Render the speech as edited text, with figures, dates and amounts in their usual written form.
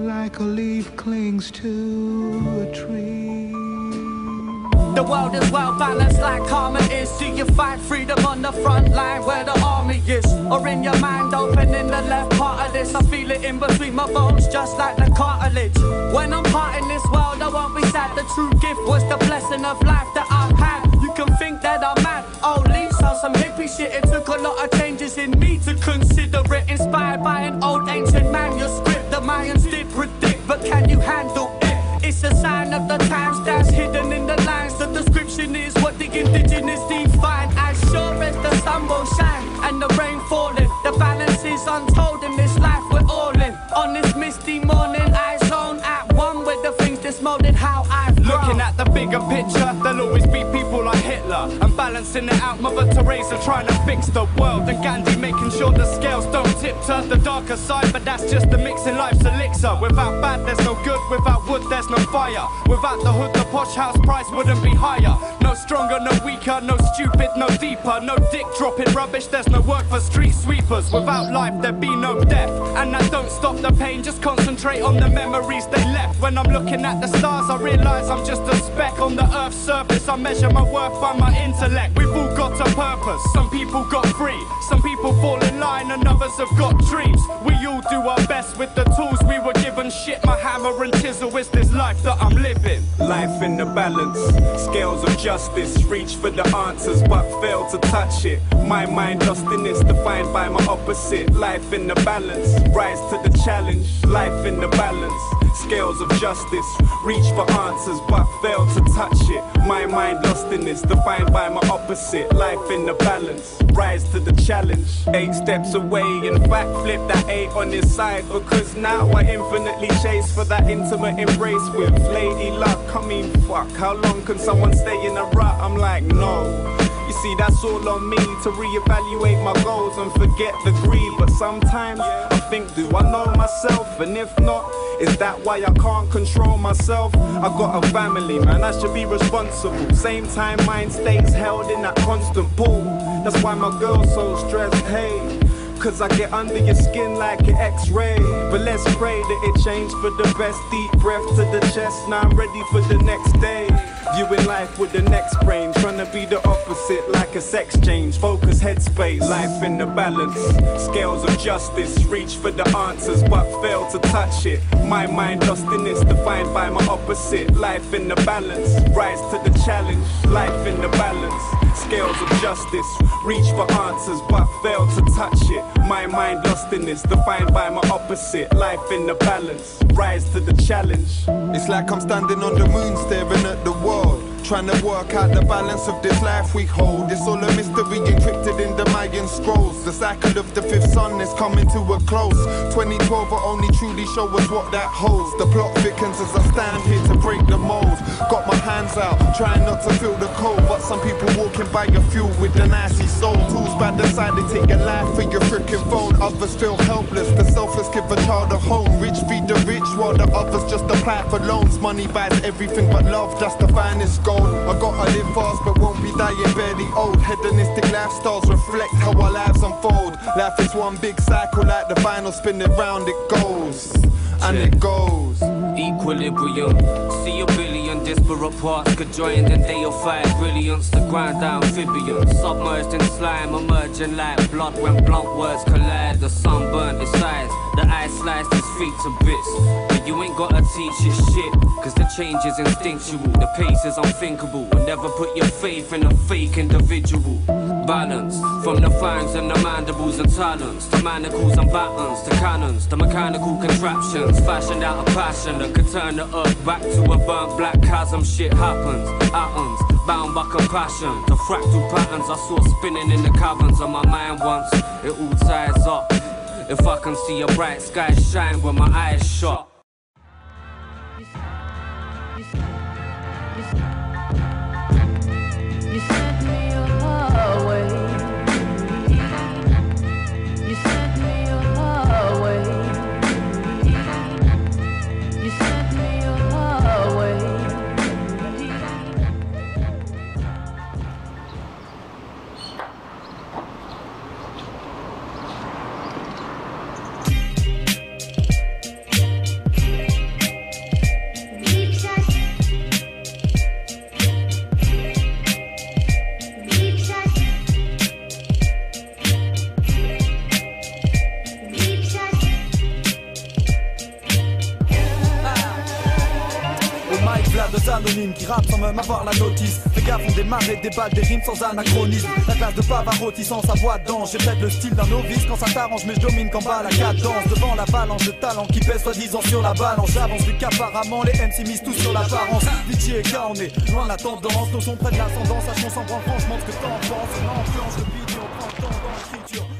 like a leaf clings to a tree. The world is well balanced like karma is. Do you fight freedom on the front line where the army is? Or in your mind open in the left part of this? I feel it in between my bones just like the cartilage. When I'm parting this world I won't be sad. The true gift was the blessing of life that I've had. You can think that I'm mad, only on some hippie shit. It took a lot of changes in me to consider it. Inspired by an old ancient manuscript the Mayans did predict, but can you handle it? It's a sign of the times that's hidden in the lines. The description is what the indigenous define. As sure as the sun will shine and the rain falling, the balance is untold in this life we're all in. On this misty morning I zone at one with the things that's molded how I've grown. Looking at the bigger picture, there'll always be people like Hitler. I'm balancing it out, Mother Teresa trying to fix the world, and Gandhi making sure the scales don't tip to the darker side. But that's just the mixing life's elixir. Without bad there's no good, without wood there's no fire. Without the hood the posh house price wouldn't be higher. No stronger, no weaker, no stupid, no deeper. No dick dropping rubbish, there's no work for street sweepers. Without life there'd be no death, and that don't stop the pain, just concentrate on the memories they left. When I'm looking at the stars I realise I'm just a speck on the earth's surface. I measure my worth by my intellect. We've all got a purpose, some people got free, some people fall in line and others have got dreams. We all do our best with the tools we were given. Shit, my hammer and chisel is this life that I'm living. Life in the balance, scales of justice. Reach for the answers but fail to touch it. My mind lost in this, defined by my opposite. Life in the balance, rise to the challenge. Life in the balance, scales of justice. Reach for answers but fail to touch it. My mind lost in this, defined by my opposite. Life in the balance, rise to the challenge. 8 steps away, in fact flip that 8 on his side, because now I infinitely chase for that intimate embrace with Lady Luck. I mean fuck, how long can someone stay in a rut? I'm like no. You see, that's all on me to reevaluate my goals and forget the greed. But sometimes I think, do I know myself? And if not, is that why I can't control myself? I got a family, man, I should be responsible. Same time, mine stays held in that constant pull. That's why my girl's so stressed, hey. Cause I get under your skin like an x-ray. But let's pray that it changed for the best. Deep breath to the chest, now I'm ready for the next day. Viewing life with the next brain, trying to be the opposite like a sex change. Focus headspace, life in the balance. Scales of justice, reach for the answers but fail to touch it. My mind lost in this, defined by my opposite. Life in the balance, rise to the challenge. Life in the balance, scales of justice. Reach for answers but fail to touch it. My mind lost in this, defined by my opposite. Life in the balance, rise to the challenge. It's like I'm standing on the moon staring at the world, trying to work out the balance of this life we hold. It's all a mystery encrypted in the Mayan scrolls. The cycle of the fifth sun is coming to a close. 2012 will only truly show us what that holds. The plot thickens as I stand here to break the mold. Got my hands out, trying not to feel the cold. But some people walking by your fuel with an icy soul. Tools by the side, they take your life for your freaking phone. Others feel helpless, the selfless give a child a home. Rich feed the rich while the others just apply for loans. Money buys everything but love, that's the finest gold. I gotta live fast but won't be dying barely old. Hedonistic lifestyles reflect how our lives unfold. Life is one big cycle like the vinyl spinning round, it goes and it goes. Equilibrium, see a billion disparate parts conjoined and they'll fight brilliance. The grind amphibian, submerged in slime, emerging like blood when blunt words collide. The sun burnt its eyes, the ice sliced his feet to bits. But you ain't gotta teach your shit, cause the change is instinctual, the pace is unthinkable. And never put your faith in a fake individual. Balance, from the fangs and the mandibles and talons, to manacles and battens, to cannons, to mechanical contraptions, fashioned out of passion that could turn the earth back to a burnt black chasm. Shit happens, atoms, bound by compassion, to fractal patterns I saw spinning in the caverns of my mind once. It all ties up, if I can see a bright sky shine when my eyes shut. You sent me away. You sent me away. You sent me away. anonymes qui rappent sans même avoir la notice. Fais gaffe, on démarre et déballe des rimes sans anachronisme. La classe de Pavarotti sans sa voix d'ange. J'ai peut-être le style d'un novice quand ça t'arrange, mais je domine qu'en bas la cadence. Devant l'avalanche de talent qui pèse soi-disant sur la balance. J'avance vu qu'apparemment les MC misent tous sur l'apparence. DJ et K, on est loin de la tendance. Nos sons prennent l'ascendance, sachons s'en prendre franchement ce que t'en penses. L'ambiance, le beat, on prend le temps dans l'écriture.